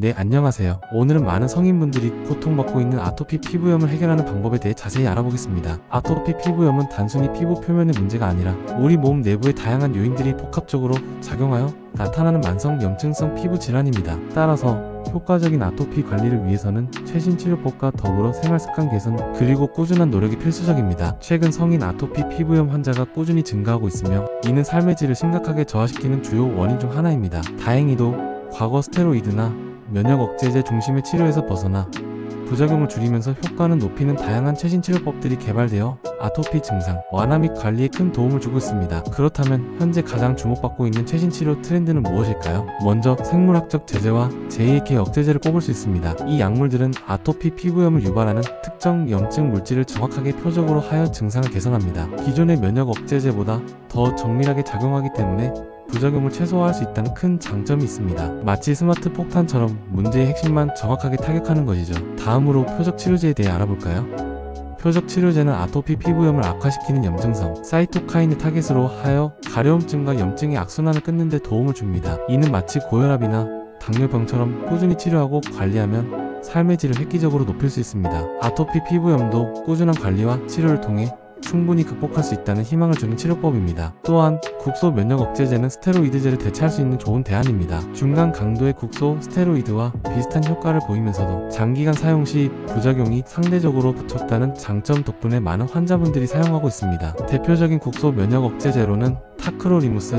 네, 안녕하세요. 오늘은 많은 성인분들이 고통받고 있는 아토피 피부염을 해결하는 방법에 대해 자세히 알아보겠습니다. 아토피 피부염은 단순히 피부 표면의 문제가 아니라 우리 몸 내부의 다양한 요인들이 복합적으로 작용하여 나타나는 만성 염증성 피부 질환입니다. 따라서 효과적인 아토피 관리를 위해서는 최신 치료법과 더불어 생활습관 개선 그리고 꾸준한 노력이 필수적입니다. 최근 성인 아토피 피부염 환자가 꾸준히 증가하고 있으며 이는 삶의 질을 심각하게 저하시키는 주요 원인 중 하나입니다. 다행히도 과거 스테로이드나 면역 억제제 중심의 치료에서 벗어나 부작용을 줄이면서 효과는 높이는 다양한 최신 치료법들이 개발되어 아토피 증상 완화 및 관리에 큰 도움을 주고 있습니다. 그렇다면 현재 가장 주목받고 있는 최신 치료 트렌드는 무엇일까요? 먼저 생물학적 제제와 제2의 억제제를 꼽을 수 있습니다. 이 약물들은 아토피 피부염을 유발하는 특정 염증 물질을 정확하게 표적으로 하여 증상을 개선합니다. 기존의 면역 억제제보다 더 정밀하게 작용하기 때문에 부작용을 최소화할 수 있다는 큰 장점이 있습니다. 마치 스마트 폭탄처럼 문제의 핵심만 정확하게 타격하는 것이죠. 다음으로 표적 치료제에 대해 알아볼까요? 표적 치료제는 아토피 피부염을 악화시키는 염증성 사이토카인을 타겟으로 하여 가려움증과 염증의 악순환을 끊는 데 도움을 줍니다. 이는 마치 고혈압이나 당뇨병처럼 꾸준히 치료하고 관리하면 삶의 질을 획기적으로 높일 수 있습니다. 아토피 피부염도 꾸준한 관리와 치료를 통해 충분히 극복할 수 있다는 희망을 주는 치료법입니다. 또한 국소 면역 억제제는 스테로이드제를 대체할 수 있는 좋은 대안입니다. 중간 강도의 국소 스테로이드와 비슷한 효과를 보이면서도 장기간 사용 시 부작용이 상대적으로 적다는 장점 덕분에 많은 환자분들이 사용하고 있습니다. 대표적인 국소 면역 억제제로는 타크로리무스,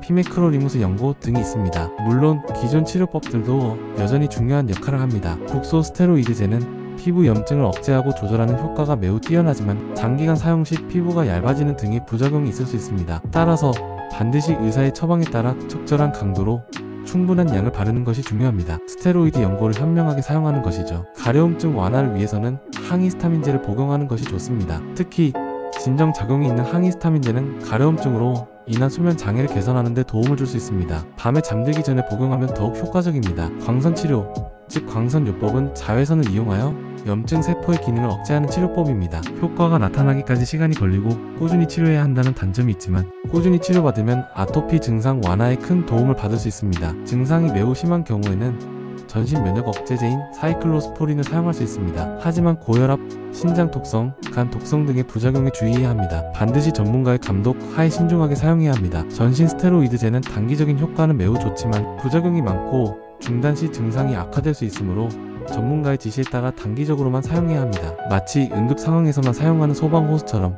피메크로리무스 연고 등이 있습니다. 물론 기존 치료법들도 여전히 중요한 역할을 합니다. 국소 스테로이드제는 피부 염증을 억제하고 조절하는 효과가 매우 뛰어나지만 장기간 사용 시 피부가 얇아지는 등의 부작용이 있을 수 있습니다. 따라서 반드시 의사의 처방에 따라 적절한 강도로 충분한 양을 바르는 것이 중요합니다. 스테로이드 연고를 현명하게 사용하는 것이죠. 가려움증 완화를 위해서는 항히스타민제를 복용하는 것이 좋습니다. 특히 진정작용이 있는 항히스타민제는 가려움증으로 인한 수면 장애를 개선하는 데 도움을 줄 수 있습니다. 밤에 잠들기 전에 복용하면 더욱 효과적입니다. 광선치료, 즉 광선요법은 자외선을 이용하여 염증 세포의 기능을 억제하는 치료법입니다. 효과가 나타나기까지 시간이 걸리고 꾸준히 치료해야 한다는 단점이 있지만 꾸준히 치료받으면 아토피 증상 완화에 큰 도움을 받을 수 있습니다. 증상이 매우 심한 경우에는 전신 면역 억제제인 사이클로스포린을 사용할 수 있습니다. 하지만 고혈압, 신장 독성, 간 독성 등의 부작용에 주의해야 합니다. 반드시 전문가의 감독 하에 신중하게 사용해야 합니다. 전신 스테로이드제는 단기적인 효과는 매우 좋지만 부작용이 많고 중단 시 증상이 악화될 수 있으므로 전문가의 지시에 따라 단기적으로만 사용해야 합니다. 마치 응급 상황에서만 사용하는 소방호스처럼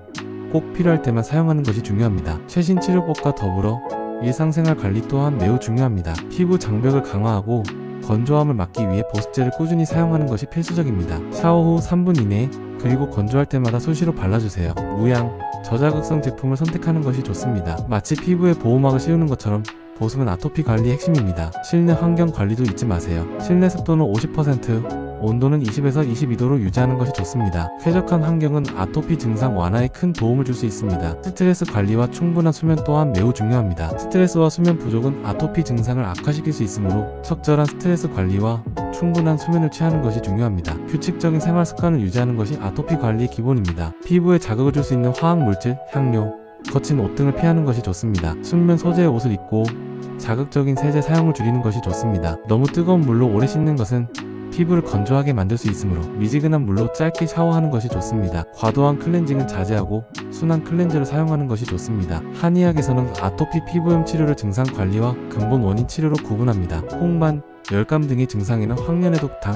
꼭 필요할 때만 사용하는 것이 중요합니다. 최신 치료법과 더불어 일상생활 관리 또한 매우 중요합니다. 피부 장벽을 강화하고 건조함을 막기 위해 보습제를 꾸준히 사용하는 것이 필수적입니다. 샤워 후 3분 이내에 그리고 건조할 때마다 수시로 발라주세요. 무향, 저자극성 제품을 선택하는 것이 좋습니다. 마치 피부에 보호막을 씌우는 것처럼 보습은 아토피 관리의 핵심입니다. 실내 환경 관리도 잊지 마세요. 실내 습도는 50%, 온도는 20에서 22도로 유지하는 것이 좋습니다. 쾌적한 환경은 아토피 증상 완화에 큰 도움을 줄 수 있습니다. 스트레스 관리와 충분한 수면 또한 매우 중요합니다. 스트레스와 수면 부족은 아토피 증상을 악화시킬 수 있으므로 적절한 스트레스 관리와 충분한 수면을 취하는 것이 중요합니다. 규칙적인 생활 습관을 유지하는 것이 아토피 관리의 기본입니다. 피부에 자극을 줄 수 있는 화학물질, 향료, 거친 옷 등을 피하는 것이 좋습니다. 순면 소재의 옷을 입고 자극적인 세제 사용을 줄이는 것이 좋습니다. 너무 뜨거운 물로 오래 씻는 것은 피부를 건조하게 만들 수 있으므로 미지근한 물로 짧게 샤워하는 것이 좋습니다. 과도한 클렌징은 자제하고 순한 클렌저를 사용하는 것이 좋습니다. 한의학에서는 아토피 피부염 치료를 증상 관리와 근본 원인 치료로 구분합니다. 홍반, 열감 등의 증상에는 황련해독탕,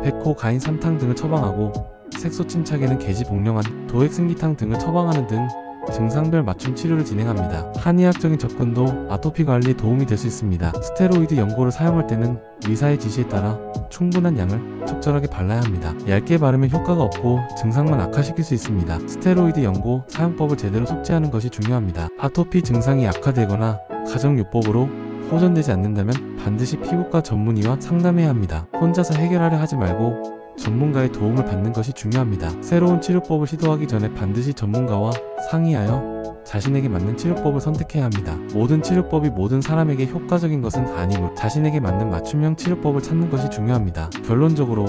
백호, 가인, 삼탕 등을 처방하고 색소 침착에는 계지, 복령한, 도액, 승기탕 등을 처방하는 등 증상별 맞춤 치료를 진행합니다. 한의학적인 접근도 아토피 관리에 도움이 될 수 있습니다. 스테로이드 연고를 사용할 때는 의사의 지시에 따라 충분한 양을 적절하게 발라야 합니다. 얇게 바르면 효과가 없고 증상만 악화시킬 수 있습니다. 스테로이드 연고 사용법을 제대로 숙지하는 것이 중요합니다. 아토피 증상이 악화되거나 가정요법으로 호전되지 않는다면 반드시 피부과 전문의와 상담해야 합니다. 혼자서 해결하려 하지 말고 전문가의 도움을 받는 것이 중요합니다. 새로운 치료법을 시도하기 전에 반드시 전문가와 상의하여 자신에게 맞는 치료법을 선택해야 합니다. 모든 치료법이 모든 사람에게 효과적인 것은 아니므로 자신에게 맞는 맞춤형 치료법을 찾는 것이 중요합니다. 결론적으로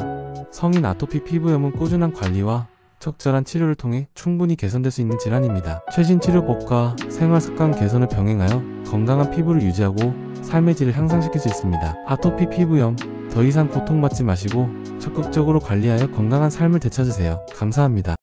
성인 아토피 피부염은 꾸준한 관리와 적절한 치료를 통해 충분히 개선될 수 있는 질환입니다. 최신 치료법과 생활습관 개선을 병행하여 건강한 피부를 유지하고 삶의 질을 향상시킬 수 있습니다. 아토피 피부염, 더 이상 고통받지 마시고 적극적으로 관리하여 건강한 삶을 되찾으세요. 감사합니다.